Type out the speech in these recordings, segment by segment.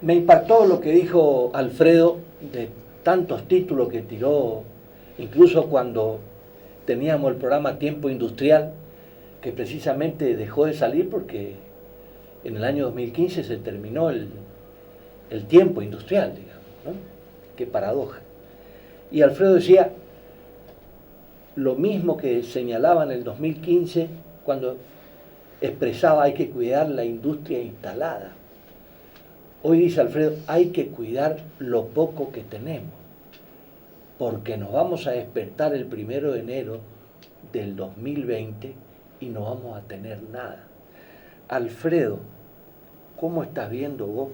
Me impactó lo que dijo Alfredo de tantos títulos que tiró, incluso cuando teníamos el programa Tiempo Industrial, que precisamente dejó de salir porque en el año 2015 se terminó el tiempo industrial, digamos, ¿no? Qué paradoja. Y Alfredo decía lo mismo que señalaba en el 2015 cuando expresaba hay que cuidar la industria instalada. Hoy dice Alfredo, hay que cuidar lo poco que tenemos, porque nos vamos a despertar el 1 de enero del 2020 y no vamos a tener nada. Alfredo, ¿cómo estás viendo vos?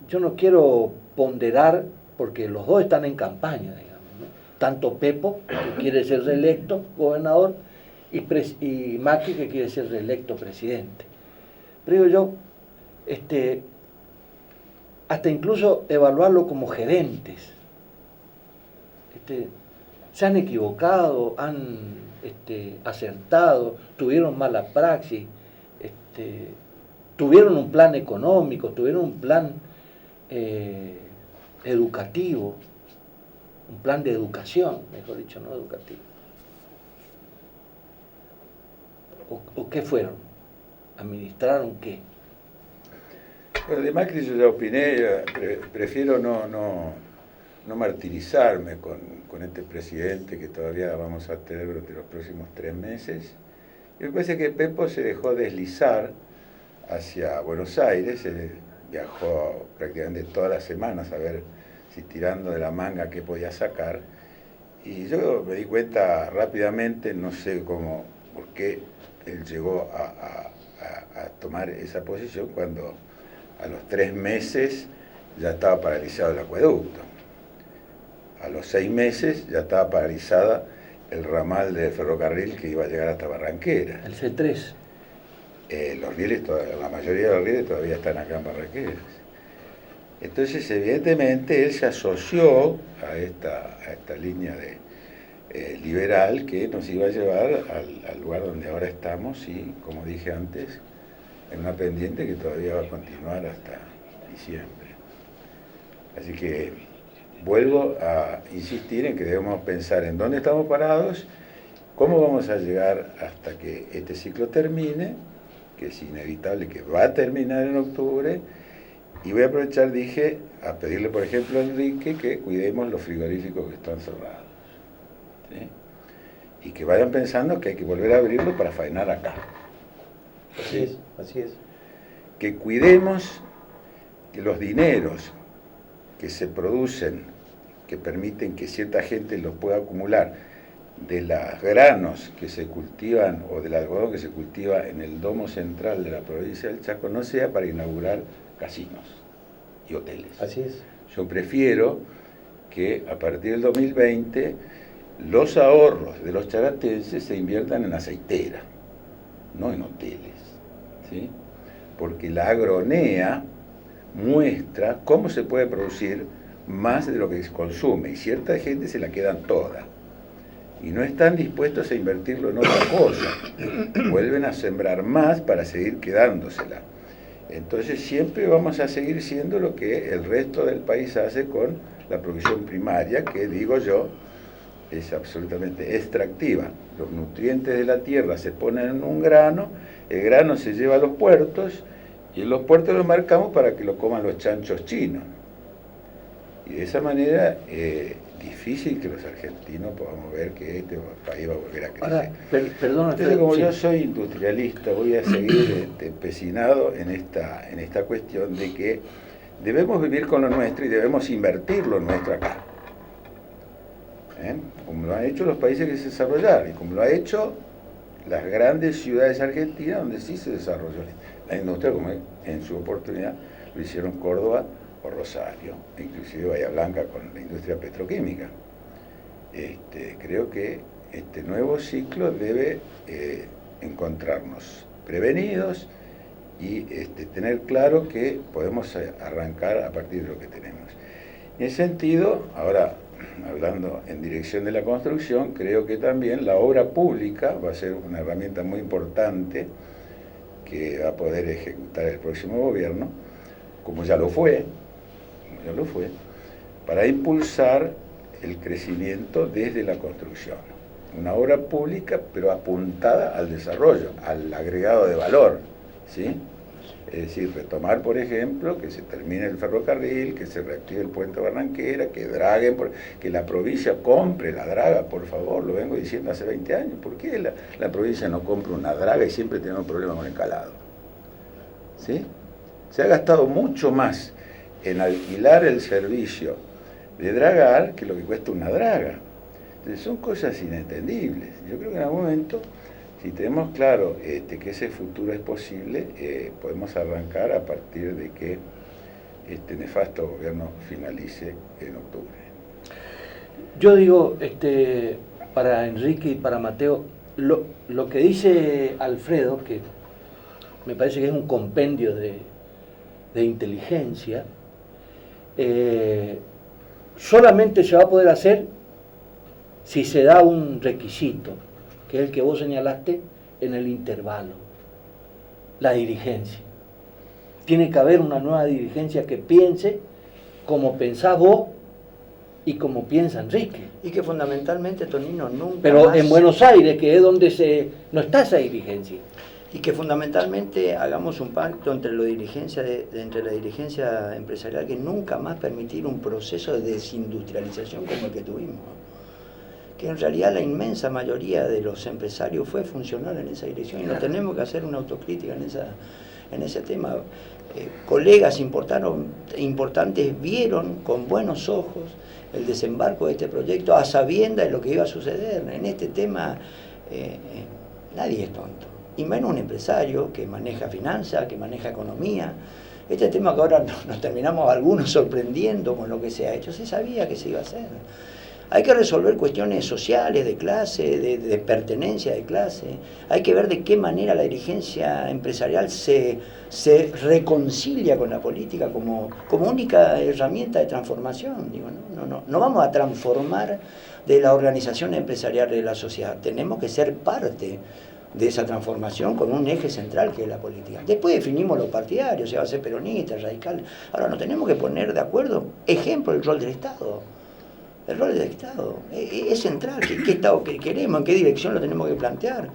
Yo no quiero ponderar, porque los dos están en campaña, digamos, ¿no? Tanto Pepo, que quiere ser reelecto gobernador, y Macri, que quiere ser reelecto presidente. Pero digo yo, hasta incluso evaluarlo como gerentes. Se han equivocado, han acertado, tuvieron mala praxis, tuvieron un plan económico, tuvieron un plan educativo, un plan de educación, mejor dicho, no educativo. ¿O qué fueron? ¿Administraron qué? Bueno, de Macri yo ya opiné, prefiero no martirizarme con este presidente que todavía vamos a tener durante los próximos 3 meses. Y me parece que Pepo se dejó deslizar hacia Buenos Aires, viajó prácticamente todas las semanas a ver si tirando de la manga qué podía sacar. Y yo me di cuenta rápidamente, no sé cómo, por qué él llegó a tomar esa posición cuando a los 3 meses ya estaba paralizado el acueducto. A los 6 meses ya estaba paralizada el ramal de ferrocarril que iba a llegar hasta Barranqueras. El C3. Los rieles, la mayoría de los rieles todavía están acá en Barranqueras. Entonces, evidentemente, él se asoció a esta línea liberal que nos iba a llevar al lugar donde ahora estamos y, como dije antes, en una pendiente que todavía va a continuar hasta diciembre. Así que vuelvo a insistir en que debemos pensar en dónde estamos parados, cómo vamos a llegar hasta que este ciclo termine, que es inevitable que va a terminar en octubre, y voy a aprovechar, dije, a pedirle, por ejemplo, a Enrique que cuidemos los frigoríficos que están cerrados, ¿sí? Y que vayan pensando que hay que volver a abrirlos para faenar acá. Así es, así es. Que cuidemos que los dineros que se producen, que permiten que cierta gente los pueda acumular, de los granos que se cultivan o del algodón que se cultiva en el domo central de la provincia del Chaco, no sea para inaugurar casinos y hoteles. Así es. Yo prefiero que a partir del 2020 los ahorros de los charatenses se inviertan en aceitera, no en hoteles, ¿sí? Porque la agronea muestra cómo se puede producir más de lo que se consume y cierta gente se la quedan toda y no están dispuestos a invertirlo en otra cosa, vuelven a sembrar más para seguir quedándosela. Entonces siempre vamos a seguir siendo lo que el resto del país hace con la producción primaria, que digo yo es absolutamente extractiva. Los nutrientes de la tierra se ponen en un grano, el grano se lleva a los puertos y en los puertos lo marcamos para que lo coman los chanchos chinos. Y de esa manera difícil que los argentinos podamos ver que este país va a volver a crecer. Ahora, perdón, entonces, como sí, yo soy industrialista, voy a seguir empecinado en esta cuestión de que debemos vivir con lo nuestro y debemos invertir lo nuestro acá. Como lo han hecho los países que se desarrollaron y como lo ha hecho las grandes ciudades argentinas donde sí se desarrolló la industria, como en su oportunidad lo hicieron Córdoba o Rosario, inclusive Bahía Blanca con la industria petroquímica. Creo que este nuevo ciclo debe encontrarnos prevenidos y tener claro que podemos arrancar a partir de lo que tenemos. En ese sentido, ahora hablando en dirección de la construcción, creo que también la obra pública va a ser una herramienta muy importante que va a poder ejecutar el próximo gobierno, como ya lo fue, para impulsar el crecimiento desde la construcción. Una obra pública, pero apuntada al desarrollo, al agregado de valor, ¿sí? Es decir, retomar, por ejemplo, que se termine el ferrocarril, que se reactive el puente Barranquera, que la provincia compre la draga, por favor, lo vengo diciendo hace 20 años. ¿Por qué la provincia no compra una draga y siempre tenemos problemas con el calado? ¿Sí? Se ha gastado mucho más en alquilar el servicio de dragar que lo que cuesta una draga. Entonces son cosas inentendibles. Yo creo que en algún momento, si tenemos claro que ese futuro es posible, podemos arrancar a partir de que este nefasto gobierno finalice en octubre. Yo digo, para Enrique y para Mateo, lo que dice Alfredo, que me parece que es un compendio de inteligencia, solamente se va a poder hacer si se da un requisito, que es el que vos señalaste en el intervalo, la dirigencia. Tiene que haber una nueva dirigencia que piense como pensás vos y como piensa Enrique. Y que fundamentalmente, Tonino, nunca Pero más, en Buenos Aires, que es donde no está esa dirigencia. y que fundamentalmente hagamos un pacto entre la dirigencia empresarial, que nunca más permitir un proceso de desindustrialización como el que tuvimos. Que en realidad la inmensa mayoría de los empresarios fue funcional en esa dirección, y no tenemos que hacer una autocrítica en ese tema. Colegas importantes vieron con buenos ojos el desembarco de este proyecto a sabiendas de lo que iba a suceder. En este tema nadie es tonto, y menos un empresario que maneja finanzas, que maneja economía. Este tema que ahora nos terminamos algunos sorprendiendo con lo que se ha hecho, se sabía que se iba a hacer. Hay que resolver cuestiones sociales, de clase, de pertenencia de clase. Hay que ver de qué manera la dirigencia empresarial se reconcilia con la política como única herramienta de transformación. Digo, no vamos a transformar de la organización empresarial de la sociedad. Tenemos que ser parte de esa transformación con un eje central que es la política. Después definimos los partidarios, se va a ser peronista, radical. Ahora nos tenemos que poner de acuerdo. Ejemplo, el rol del Estado. El rol del Estado es central. ¿Qué Estado queremos? ¿En qué dirección lo tenemos que plantear?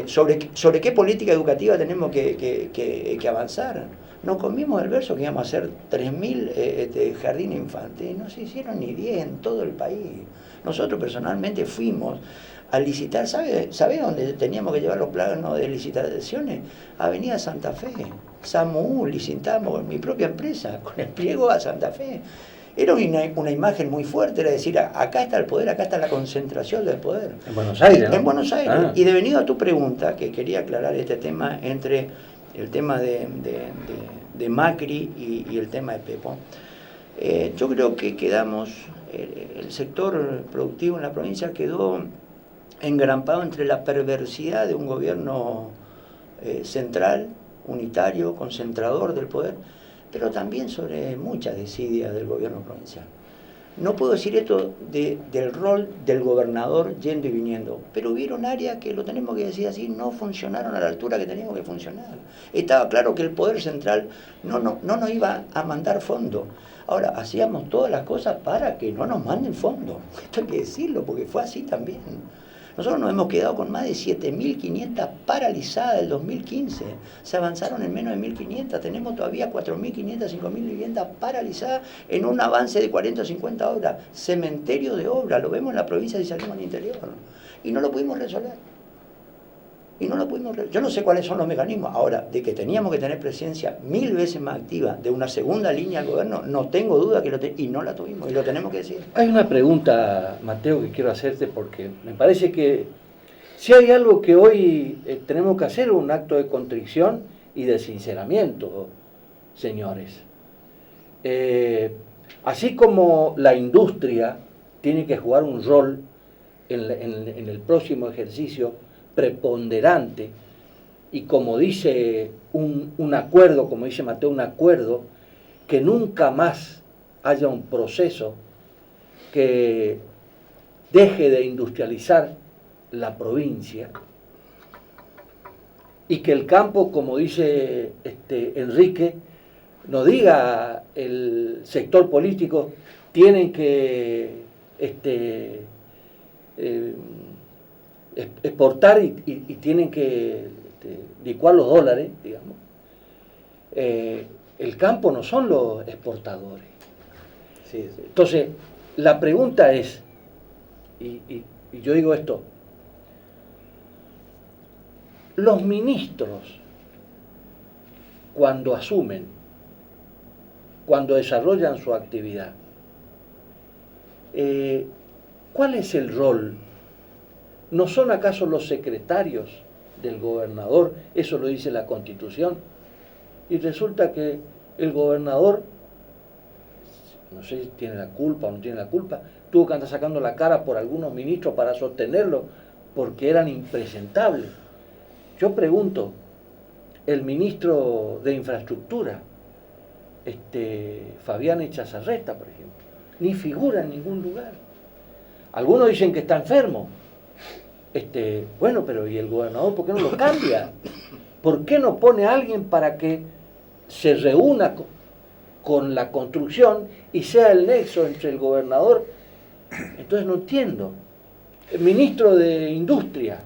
¿Sobre qué política educativa tenemos que avanzar? Nos comimos el verso que íbamos a hacer 3.000 jardines infantes, y no se hicieron ni 10 en todo el país. Nosotros personalmente fuimos a licitar. ¿Sabe dónde teníamos que llevar los planos de licitaciones? Avenida Santa Fe, SAMU, licitamos mi propia empresa, con el pliego a Santa Fe. Era una imagen muy fuerte, era decir, acá está el poder, acá está la concentración del poder. En Buenos Aires, ¿no? En Buenos Aires. Y devenido a tu pregunta, que quería aclarar este tema entre el tema de Macri y el tema de Pepo, yo creo que el sector productivo en la provincia quedó engrampado entre la perversidad de un gobierno central, unitario, concentrador del poder, pero también sobre muchas desidias del gobierno provincial. No puedo decir esto del rol del gobernador yendo y viniendo, pero hubieron áreas que, lo tenemos que decir así, no funcionaron a la altura que teníamos que funcionar. Estaba claro que el poder central no nos iba a mandar fondo. Ahora, hacíamos todas las cosas para que no nos manden fondo. Esto hay que decirlo, porque fue así también. Nosotros nos hemos quedado con más de 7.500 paralizadas del 2015. Se avanzaron en menos de 1.500. Tenemos todavía 4.500, 5.000 viviendas paralizadas en un avance de 40 o 50 obras. Cementerio de obras. Lo vemos en la provincia y salimos al interior. Y no lo pudimos resolver. Yo no sé cuáles son los mecanismos. Ahora, de que teníamos que tener presencia 1000 veces más activa de una segunda línea al gobierno, no tengo duda y no la tuvimos, y lo tenemos que decir. Hay una pregunta, Mateo, que quiero hacerte, porque me parece que si hay algo que hoy tenemos que hacer, un acto de contrición y de sinceramiento, señores. Así como la industria tiene que jugar un rol en el próximo ejercicio preponderante, y como dice un acuerdo, como dice Mateo, un acuerdo, que nunca más haya un proceso que deje de industrializar la provincia, y que el campo, como dice Enrique, nos diga el sector político, tienen que exportar y tienen que licuar los dólares, digamos. El campo no son los exportadores. Sí, sí. Entonces, la pregunta es, y yo digo esto, los ministros, cuando asumen, cuando desarrollan su actividad, ¿cuál es el rol? ¿No son acaso los secretarios del gobernador? Eso lo dice la Constitución. Y resulta que el gobernador, no sé si tiene la culpa o no tiene la culpa, tuvo que andar sacando la cara por algunos ministros para sostenerlo porque eran impresentables. Yo pregunto, el ministro de Infraestructura, Fabián Echazarreta, por ejemplo, ni figura en ningún lugar. Algunos dicen que está enfermo. Bueno, pero ¿y el gobernador por qué no lo cambia? ¿Por qué no pone a alguien para que se reúna con la construcción y sea el nexo entre el gobernador? Entonces no entiendo. El ministro de Industria,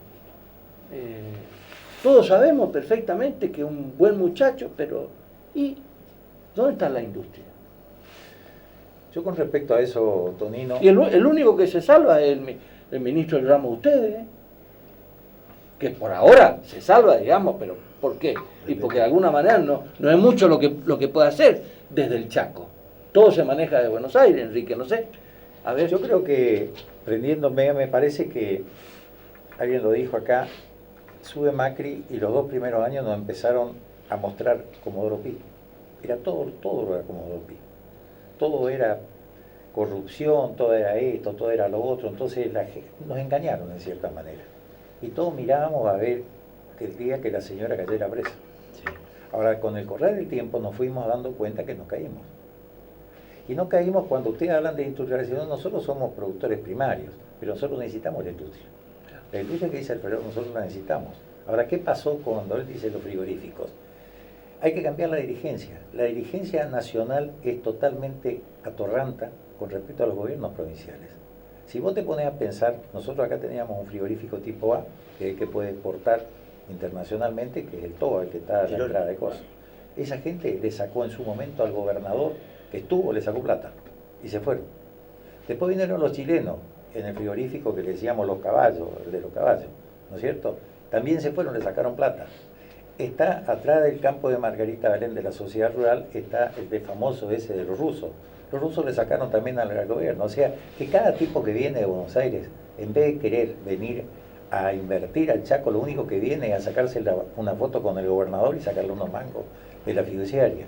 todos sabemos perfectamente que es un buen muchacho, pero ¿y dónde está la industria? Yo con respecto a eso, Tonino... Y el único que se salva es el ministro del ramo de ustedes, que por ahora se salva, digamos, pero ¿por qué? Y porque de alguna manera no es mucho lo que puede hacer desde el Chaco. Todo se maneja de Buenos Aires, Enrique, no sé. A ver. Yo creo que, prendiéndome, me parece que, alguien lo dijo acá, sube Macri y los 2 primeros años nos empezaron a mostrar Comodoro Pi. Era todo era Comodoro Pi. Todo era corrupción, todo era esto, todo era lo otro. Entonces nos engañaron en cierta manera. Y todos mirábamos a ver que el día que la señora cayera presa. Sí. Ahora, con el correr del tiempo nos fuimos dando cuenta que nos caímos. Y no caímos cuando ustedes hablan de industrialización. Nosotros somos productores primarios, pero nosotros necesitamos la industria. La industria que dice Alfredo, nosotros la necesitamos. Ahora, ¿qué pasó cuando él dice los frigoríficos? Hay que cambiar la dirigencia. La dirigencia nacional es totalmente atorranta con respecto a los gobiernos provinciales. Si vos te pones a pensar, nosotros acá teníamos un frigorífico tipo A, que es el que puede exportar internacionalmente, que es el TOA, el que está a la entrada de cosas. Esa gente le sacó en su momento al gobernador que estuvo, le sacó plata y se fueron. Después vinieron los chilenos en el frigorífico que le decíamos los caballos, el de los caballos, ¿no es cierto? También se fueron, le sacaron plata. Está atrás del campo de Margarita Belén de la sociedad rural, está el de famoso ese de los rusos. Los rusos le sacaron también al gobierno. O sea, que cada tipo que viene de Buenos Aires, en vez de querer venir a invertir al Chaco, lo único que viene es a sacarse una foto con el gobernador y sacarle unos mangos de la fiduciaria.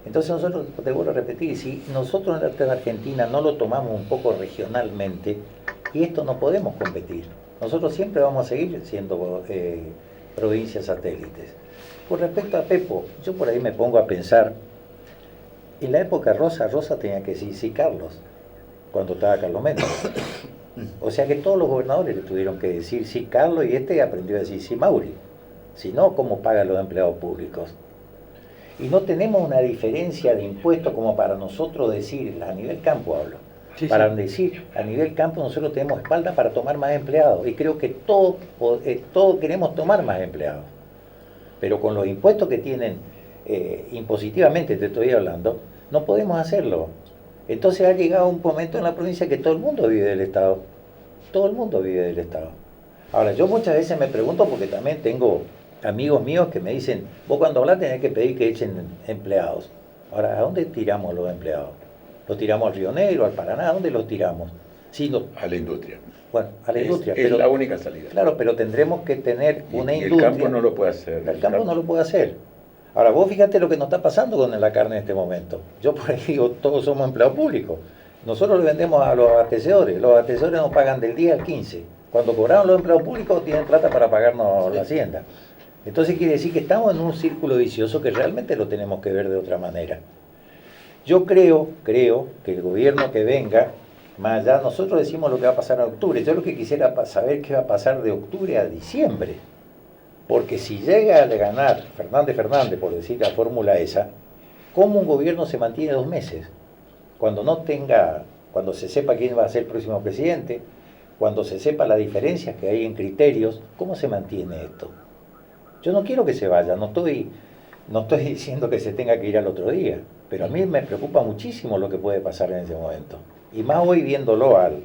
Entonces nosotros, te vuelvo a repetir, si nosotros en Argentina no lo tomamos un poco regionalmente, y esto no podemos competir. Nosotros siempre vamos a seguir siendo provincias satélites. Con respecto a Pepo, yo por ahí me pongo a pensar, en la época Rosa tenía que decir sí Carlos, cuando estaba Carlos Méndez. O sea que todos los gobernadores le tuvieron que decir sí Carlos y aprendió a decir sí Mauri. Si no, ¿cómo pagan los empleados públicos? Y no tenemos una diferencia de impuestos como para nosotros decir, a nivel campo hablo, Sí, para sí. decir, a nivel campo nosotros tenemos espalda para tomar más empleados. Y creo que todos queremos tomar más empleados. Pero con los impuestos que tienen impositivamente, te estoy hablando, no podemos hacerlo. Entonces ha llegado un momento en la provincia que todo el mundo vive del Estado. Todo el mundo vive del Estado. Ahora, yo muchas veces me pregunto, porque también tengo amigos míos que me dicen, vos cuando hablas tenés que pedir que echen empleados. Ahora, ¿a dónde tiramos los empleados? ¿Los tiramos al Río Negro, al Paraná? ¿A dónde los tiramos? Sí, A la industria. bueno, a la industria. Es la única salida. Claro, pero tendremos que tener una y industria. el campo no lo puede hacer. El campo no lo puede hacer. Ahora, vos fíjate lo que nos está pasando con la carne en este momento. Yo por ahí digo, todos somos empleados públicos. Nosotros le vendemos a los abastecedores. Los abastecedores nos pagan del 10 al 15. Cuando cobraron los empleados públicos, tienen plata para pagarnos la hacienda. Entonces quiere decir que estamos en un círculo vicioso que realmente lo tenemos que ver de otra manera. Yo creo que el gobierno que venga, más allá, nosotros decimos lo que va a pasar en octubre. Yo lo que quisiera saber qué va a pasar de octubre a diciembre. Porque si llega a ganar Fernández, por decir la fórmula esa, ¿cómo un gobierno se mantiene 2 meses? Cuando se sepa quién va a ser el próximo presidente, cuando se sepa las diferencias que hay en criterios, ¿cómo se mantiene esto? Yo no quiero que se vaya, no estoy diciendo que se tenga que ir al otro día, pero a mí me preocupa muchísimo lo que puede pasar en ese momento. Y más hoy viéndolo al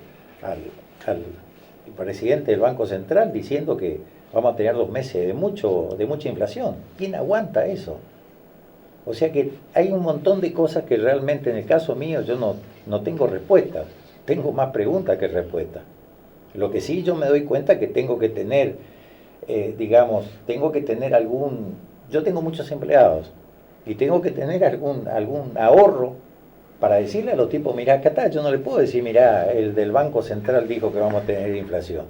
presidente del Banco Central diciendo que vamos a tener 2 meses de mucha inflación. ¿Quién aguanta eso? O sea que hay un montón de cosas que realmente en el caso mío yo no tengo respuestas. Tengo más preguntas que respuestas. Lo que sí yo me doy cuenta que tengo que tener, yo tengo muchos empleados y tengo que tener algún ahorro para decirle a los tipos, mirá, acá está, yo no le puedo decir, mirá, el del Banco Central dijo que vamos a tener inflación.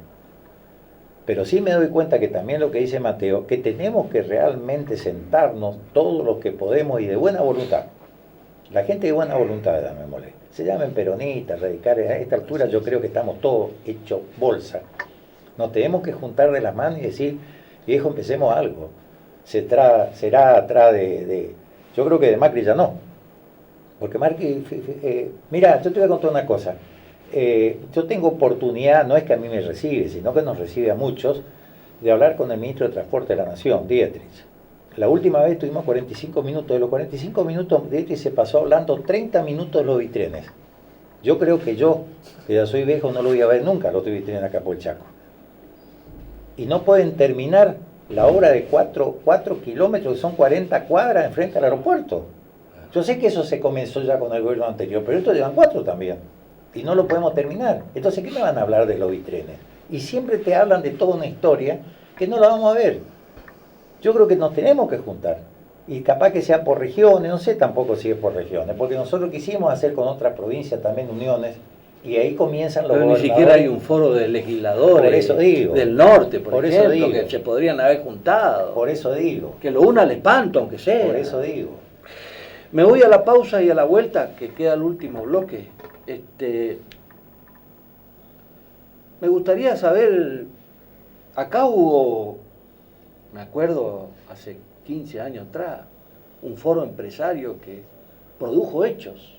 Pero sí me doy cuenta que también lo que dice Mateo, que tenemos que realmente sentarnos todos los que podemos y de buena voluntad. La gente de buena voluntad, me molesta. Se llamen peronistas, radicales, a esta altura yo creo que estamos todos hechos bolsa. Nos tenemos que juntar de las manos y decir, viejo, empecemos algo. Será atrás de... Yo creo que de Macri ya no. Porque Macri, mira, yo te voy a contar una cosa. Yo tengo oportunidad, no es que a mí me recibe, sino que nos recibe a muchos, de hablar con el ministro de Transporte de la Nación, Dietrich. La última vez tuvimos 45 minutos. De los 45 minutos, Dietrich se pasó hablando 30 minutos de los bitrenes. Yo creo que ya soy viejo, no lo voy a ver nunca, los bitrenes acá por el Chaco. Y no pueden terminar la obra de 4 kilómetros, que son 40 cuadras enfrente al aeropuerto. Yo sé que eso se comenzó ya con el gobierno anterior, pero esto llevan 4 también. Y no lo podemos terminar. Entonces, ¿qué me van a hablar de los bitrenes? Y siempre te hablan de toda una historia que no la vamos a ver. Yo creo que nos tenemos que juntar. Y capaz que sea por regiones, no sé tampoco si es por regiones, porque nosotros quisimos hacer con otras provincias también uniones, y ahí comienzan los gobernadores. Pero ni siquiera hay un foro de legisladores por eso digo, del norte, por ejemplo, eso digo, que se podrían haber juntado. Por eso digo. Que lo una al espanto, aunque sea. Por eso digo. Me voy a la pausa y a la vuelta, que queda el último bloque. Me gustaría saber, acá hubo, me acuerdo, hace 15 años atrás, un foro empresario que produjo hechos.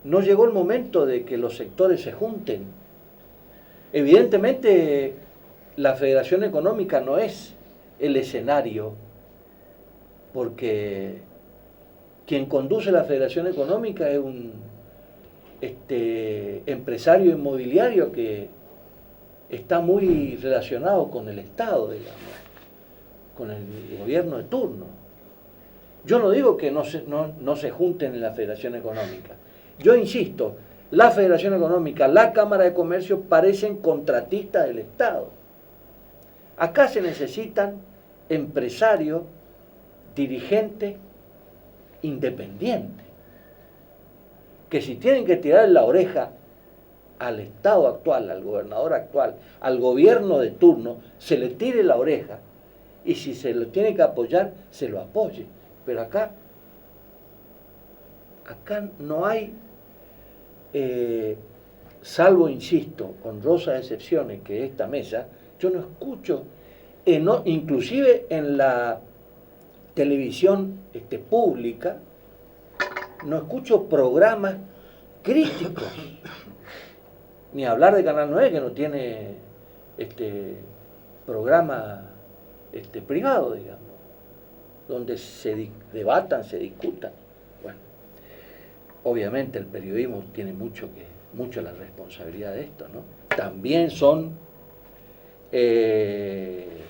No llegó el momento de que los sectores se junten. Evidentemente, la Federación Económica no es el escenario, porque quien conduce la Federación Económica es un empresario inmobiliario que está muy relacionado con el Estado, digamos, con el gobierno de turno. Yo no digo que no se junten en la Federación Económica. Yo insisto, la Federación Económica, la Cámara de Comercio parecen contratistas del Estado. Acá se necesitan empresarios, dirigentes independientes, que si tienen que tirar la oreja al Estado actual, al gobernador actual, al gobierno de turno, se le tire la oreja, y si se lo tiene que apoyar, se lo apoye. Pero acá no hay, salvo, insisto, honrosas excepciones, que esta mesa, yo no escucho, inclusive en la televisión pública, no escucho programas críticos, ni hablar de Canal 9, que no tiene programa privado, digamos, donde se debatan, se discutan. Bueno, obviamente el periodismo tiene mucho la responsabilidad de esto, ¿no? También son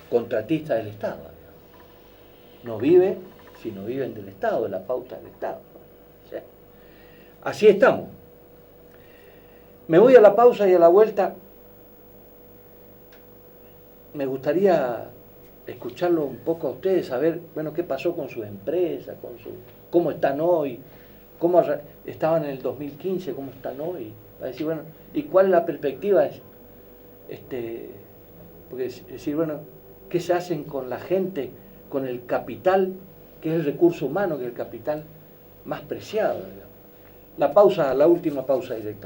contratistas del Estado, digamos. No viven si no viven del Estado, de la pauta del Estado, ¿no? O sea, así estamos. Me voy a la pausa y a la vuelta. Me gustaría escucharlo un poco a ustedes, saber, bueno, qué pasó con sus empresas, cómo están hoy, cómo estaban en el 2015, cómo están hoy. A decir, bueno, ¿y cuál es la perspectiva? Porque es decir, bueno, ¿qué se hacen con la gente, con el capital, que es el recurso humano, que es el capital más preciado, digamos? La última pausa directa.